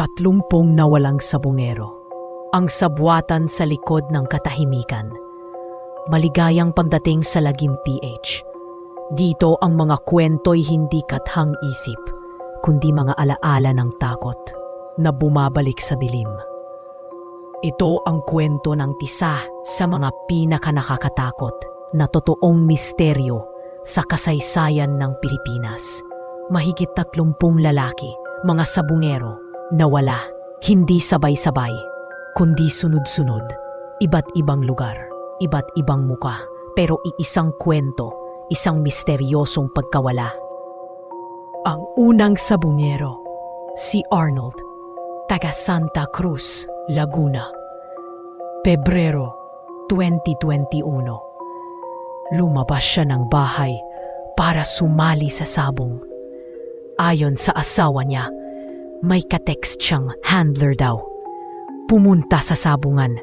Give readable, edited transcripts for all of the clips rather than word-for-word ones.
30 nawalang sabungero. Ang sabwatan sa likod ng katahimikan. Maligayang pagdating sa Lagim PH. Dito ang mga kwento'y hindi kathang isip, kundi mga alaala ng takot na bumabalik sa dilim. Ito ang kwento ng isa sa mga pinakanakakatakot na totoong misteryo sa kasaysayan ng Pilipinas. Mahigit 30 lalaki, mga sabungero, nawala, hindi sabay-sabay, kundi sunod-sunod, iba't ibang lugar, iba't ibang muka, pero iisang kwento, isang misteryosong pagkawala. Ang unang sabungero, si Arnold, taga Santa Cruz, Laguna. Pebrero 2021. Lumabas siya ng bahay para sumali sa sabong. Ayon sa asawa niya, may ka-text siyang handler daw. Pumunta sa sabungan.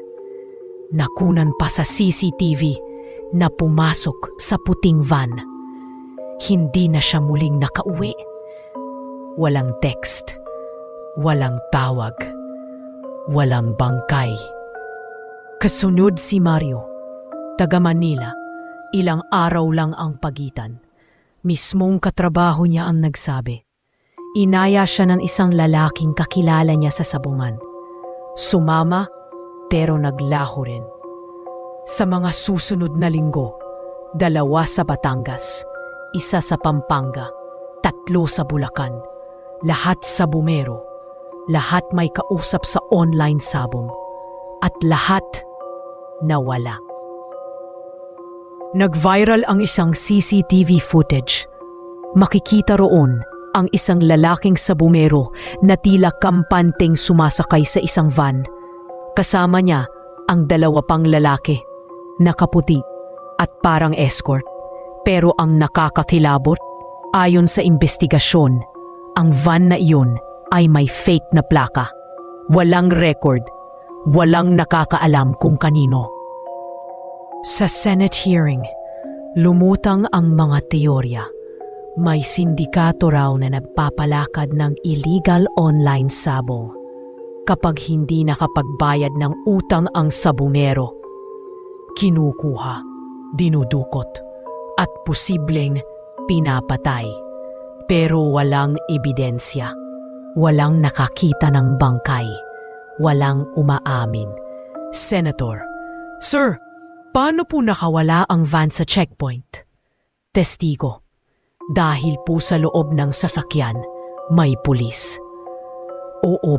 Nakunan pa sa CCTV na pumasok sa puting van. Hindi na siya muling nakauwi. Walang text, walang tawag, walang bangkay. Kasunod si Mario, taga Manila. Ilang araw lang ang pagitan. Mismong katrabaho niya ang nagsabi. Inaya siya ng isang lalaking kakilala niya sa sabungan. Sumama pero naglaho rin. Sa mga susunod na linggo, 2 sa Batangas, 1 sa Pampanga, 3 sa Bulacan, lahat sa bumero, lahat may kausap sa online sabong, at lahat nawala. Nag-viral ang isang CCTV footage. Makikita roon ang isang lalaking sabungero na tila kampanteng sumasakay sa isang van. Kasama niya ang 2 pang lalaki, nakaputi at parang escort. Pero ang nakakakilabot, ayon sa investigasyon, ang van na iyon ay may fake na plaka. Walang record, walang nakakaalam kung kanino. Sa Senate hearing, lumutang ang mga teorya. May sindikato raw na nagpapalakad ng illegal online sabong. Kapag hindi nakapagbayad ng utang ang sabungero, kinukuha, dinudukot, at posibleng pinapatay. Pero walang ebidensya, walang nakakita ng bangkay, walang umaamin. Senator, Sir, paano po nakawala ang van sa checkpoint? Testigo, dahil po sa loob ng sasakyan may pulis. Oo,